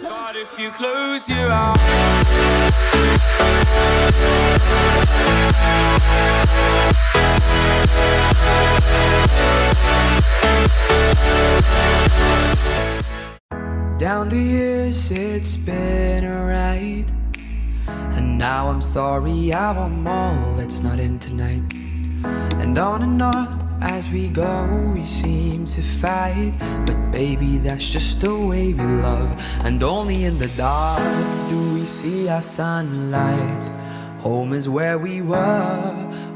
But if you close your eyes, down the years it's been a ride, and now I'm sorry I want more, let's not end tonight. And on as we go we seem to fight, but baby that's just the way we love, and only in the dark do we see our sunlight. Home is where we were,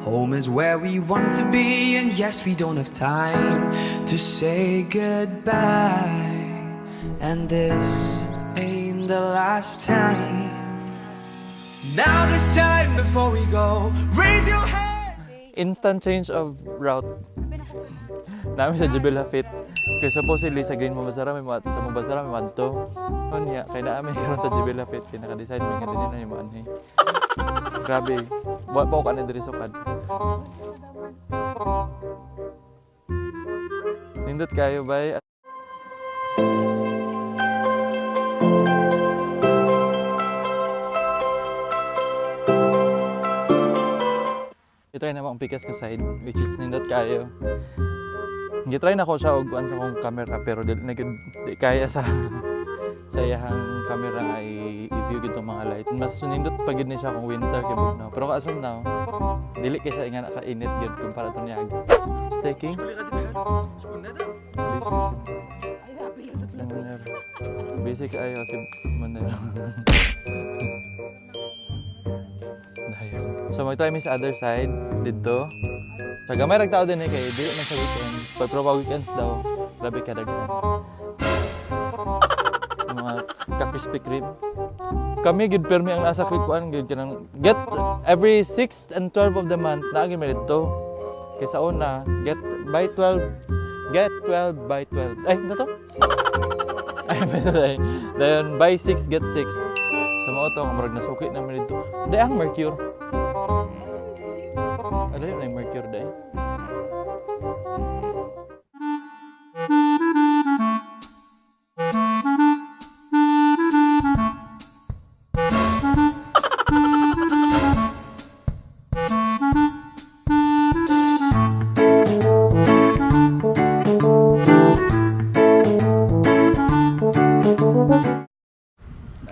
home is where we want to be, and yes we don't have time to say goodbye, and this ain't the last time. Now this time before we go, raise your hand. Instant change of route. Namin sa Jebel Hafit. Kaya supposedly sa Green Mabasara may sa Mabasara may madto. Kanya kay naami karon sa Jebel Hafit kay naka-decide may nga din na yung maanhi. Grabe. Wa pa ko ana diri sukad. Nindot kayo bay. I-try na akong pikas ka side, which is nindot kayo. Gitry na ko siya og sa akong camera, pero di kaya sa iyahang camera nga i-view gito mga lights. Mas nindot pag yun siya kung winter kay bugnaw. Pero kaasam now, dili kay siya nga naka-init gyud kumpara to niya. Staking. Basic ayo kasi manero. So mag-try mi sa other side dito. Sa gamay rag tao din kay dili man sa weekends. Pag pro weekends daw, grabe ka daghan. Mga ka-Krispy Kreme. Kami gid permi ang nasa quick one gid kanang get every 6 and 12 of the month na gyud mi dito. Kay sa una, get 12 by 12. Ay, ano to? Ay, sorry. Then buy 6 get 6. So mo to murag nasuki na mi dito. Day ang Mercure. Ano yun na yung Mercure day?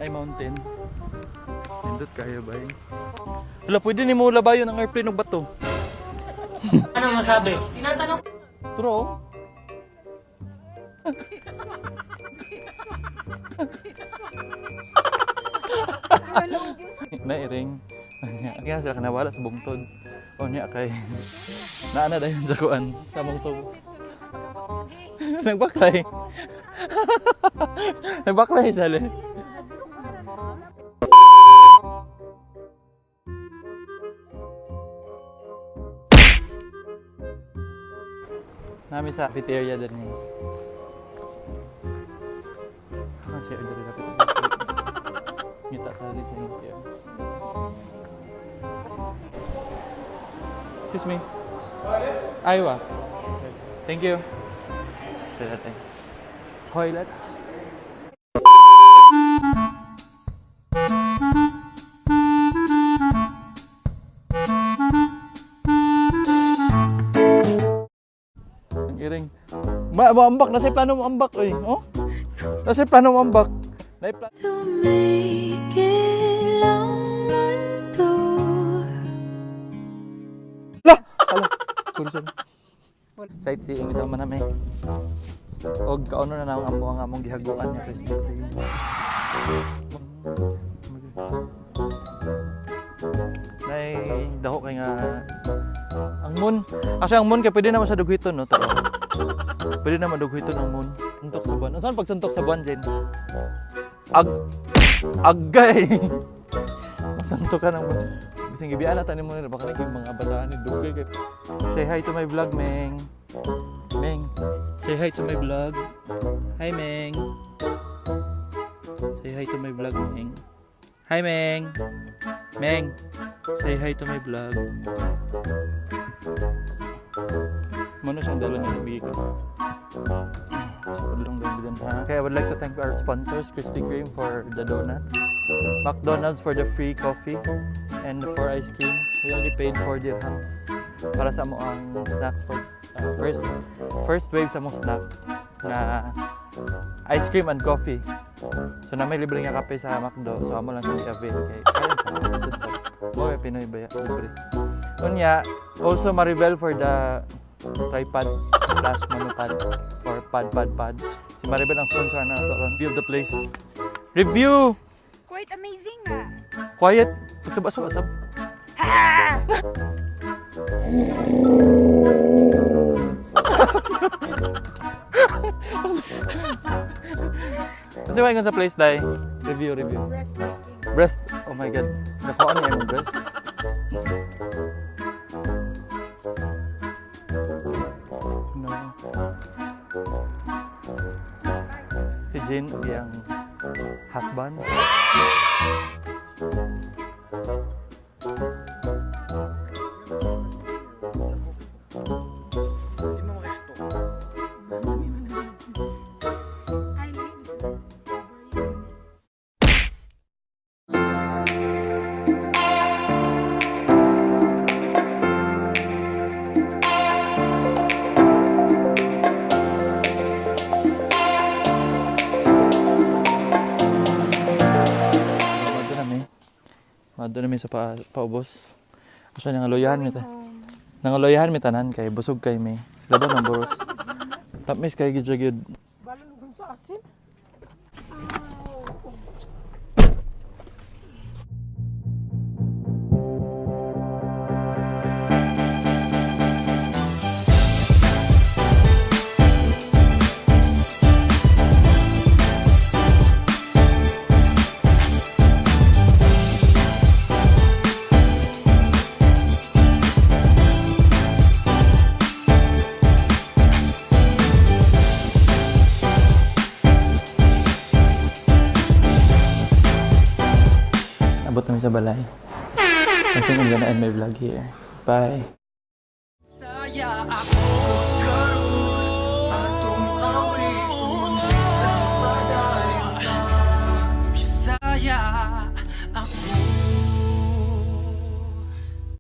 Ay mountain. Nindot kayo ba eh? Wala, pwede ni mo labayon ang airplane o bato. Ano masabi? Tinatanong. True. Nairing. Kaya sila kanawala sa bungtod. O niya kay naana dayon sa kuan sa bungtod. Nagbaklay. Nagbaklay siya le. Nami sa cafeteria din niya. Kasi order na pito. Ngita tali sa niya. Excuse me. Aywa. Thank you. Toilet. Iring. Maambak na sa plano mo ambak oy. Oh? Nasa plano mo ambak. To make it lang mundo. La. Hala. Kurso. Sightseeing ito man namin. Og kauno na nang among gihaguan ni Krispy Kreme. Nay daho kay nga ang moon. Kasi ang moon kay pwede naman sa dughiton no. Pwede naman dughiton ang moon. Suntok sa buwan. Saan pag suntok sa buwan din? Agay. Masuntok ka ng moon. Bising gibian na tanim mo nila baka naging mga bataan ni dugay kay. Say hi to my vlog, Meng. Meng, say hi to my vlog. Hi, Meng. Say hi to my vlog, Meng. Hi, Meng. Meng, say hi to my vlog. Muna siyang dala niya nabigay ko. So, lang din ha. Okay, I would like to thank our sponsors, Krispy Kreme for the donuts, McDonald's for the free coffee, and for ice cream. We only paid 4 dirhams para sa mo ang snacks for first wave sa mong snack na ice cream and coffee. So na may libre nga kape sa McDo, so amo lang siya i-avail kay kaya pa sudsod. Boy Pinoy ba libre. Kunya, also Maribel for the tripod / monopod or pad. Si Maribel ang sponsor na nato ron. Review the place. Review! Quite amazing ah. Quiet. Sab. Kasi ba sa place, Day? Review. Breast. Oh my God. Nakuha niya yung breast. No. Si Jane, yung husband. Mado na may sa paubos. Kasi nangaluyahan mi ta. Nangaluyahan mi tanan kay busog kay mi. Laban ang boros. Tapmis kay gid gyud. Balon ug sa asin. Abot namin sa balay. I think I'm gonna end my vlog here. Bye. Saya ako